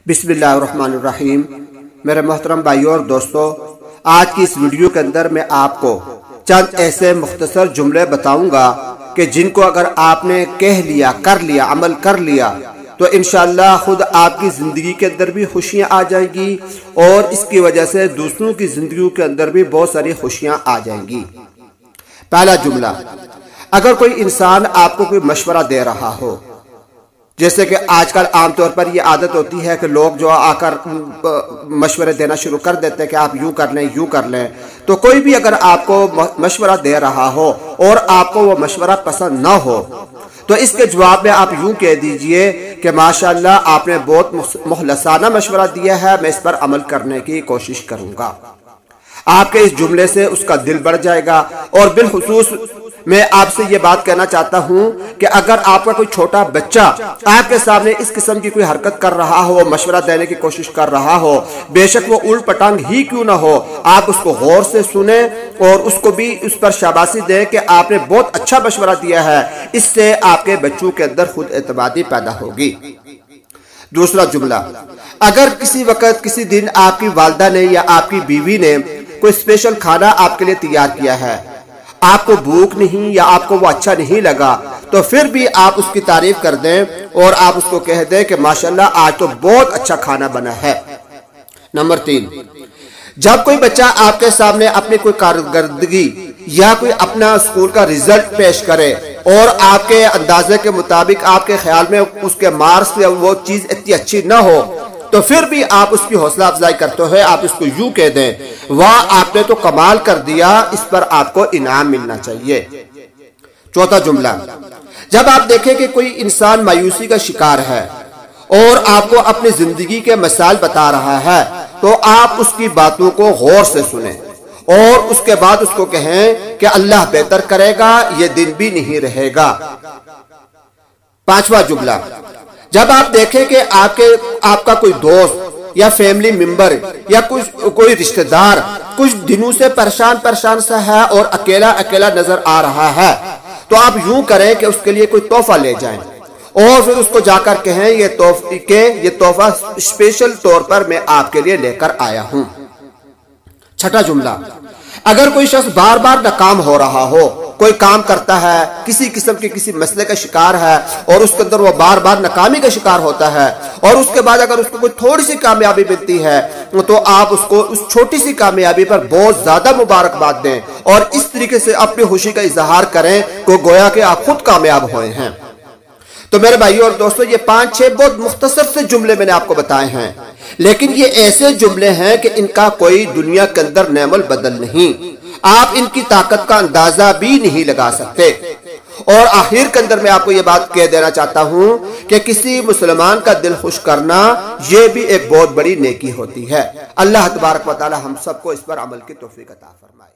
बिस्मिल्लाहिर्रहमानिर्रहीम। मेरे मोहतरम भाइयों और दोस्तों, आज की इस वीडियो के अंदर मैं आपको चंद ऐसे मुख्तसर जुमले बताऊंगा कि जिनको अगर आपने कह लिया, कर लिया, अमल कर लिया तो इंशाअल्लाह खुद आपकी ज़िंदगी के अंदर भी खुशियाँ आ जाएंगी और इसकी वजह से दूसरों की ज़िंदगी के अंदर भी बहुत सारी खुशियाँ आ जाएंगी। पहला जुमला, अगर कोई इंसान आपको कोई मशवरा दे रहा हो, जैसे कि आजकल आमतौर पर ये आदत होती है कि लोग जो आकर मशवरे देना शुरू कर देते हैं कि आप यूं कर लें, यूं कर लें। तो कोई भी अगर आपको मशवरा दे रहा हो और आपको वो मशवरा पसंद ना हो तो इसके जवाब में आप यूं कह दीजिए कि माशाअल्लाह आपने बहुत मुखलसाना मशवरा दिया है, मैं इस पर अमल करने की कोशिश करूंगा। आपके इस जुमले से उसका दिल बढ़ जाएगा। और बिलखुसूस मैं आपसे ये बात कहना चाहता हूँ कि अगर आपका कोई छोटा बच्चा आपके सामने इस किस्म की कोई हरकत कर रहा हो, मशवरा देने की कोशिश कर रहा हो, बेशक वो उल्ट पटांग ही क्यों ना हो, आप उसको गौर से सुने और उसको भी उस पर शाबाशी दें कि आपने बहुत अच्छा मशवरा दिया है। इससे आपके बच्चों के अंदर खुद एतमादी पैदा होगी। दूसरा जुमला, अगर किसी वक्त किसी दिन आपकी वालिदा ने या आपकी बीवी ने कोई स्पेशल खाना आपके लिए तैयार किया है, आपको भूख नहीं या आपको वो अच्छा नहीं लगा, तो फिर भी आप उसकी तारीफ कर दें और आप उसको कह दें कि माशाल्लाह आज तो बहुत अच्छा खाना बना है। नंबर 3, जब कोई बच्चा आपके सामने अपनी कोई कारकर्दगी या कोई अपना स्कूल का रिजल्ट पेश करे और आपके अंदाजे के मुताबिक आपके ख्याल में उसके मार्क्स या वो चीज इतनी अच्छी ना हो, तो फिर भी आप उसकी हौसला अफजाई करते हुए आप इसको यूं कह दें, वाह आपने तो कमाल कर दिया, इस पर आपको इनाम मिलना चाहिए। चौथा जुमला, जब आप देखें कि कोई इंसान मायूसी का शिकार है और आपको अपनी जिंदगी के मसाइल बता रहा है, तो आप उसकी बातों को गौर से सुने और उसके बाद उसको कहें कि अल्लाह बेहतर करेगा, ये दिन भी नहीं रहेगा। पांचवा जुमला, जब आप देखें कि आपका कोई दोस्त या फैमिली मेंबर या कोई रिश्तेदार कुछ दिनों से परेशान सा है और अकेला अकेला नजर आ रहा है, तो आप यूं करें कि उसके लिए कोई तोहफा ले जाएं और फिर उसको जाकर कहें ये तोहफा स्पेशल तौर पर मैं आपके लिए लेकर आया हूं। छठा जुमला, अगर कोई शख्स बार बार नाकाम हो रहा हो, कोई काम करता है, किसी किस्म के किसी मसले का शिकार है और उसके अंदर वो बार बार नाकामी का शिकार होता है और उसके बाद अगर उसको कोई थोड़ी सी कामयाबी मिलती है तो आप उसको उस छोटी सी कामयाबी पर बहुत ज्यादा मुबारकबाद दें और इस तरीके से अपनी खुशी का इजहार करें को गोया कि आप खुद कामयाब हुए हैं। तो मेरे भाइयों और दोस्तों, ये 5-6 बहुत मुख्तसर से जुमले मैंने आपको बताए हैं, लेकिन ये ऐसे जुमले हैं कि इनका कोई दुनिया के अंदर नेमल बदल नहीं, आप इनकी ताकत का अंदाजा भी नहीं लगा सकते। और आखिर के अंदर मैं आपको ये बात कह देना चाहता हूं कि किसी मुसलमान का दिल खुश करना ये भी एक बहुत बड़ी नेकी होती है। अल्लाह तबारक व तआला हम सबको इस पर अमल की तौफीक अता फरमाए।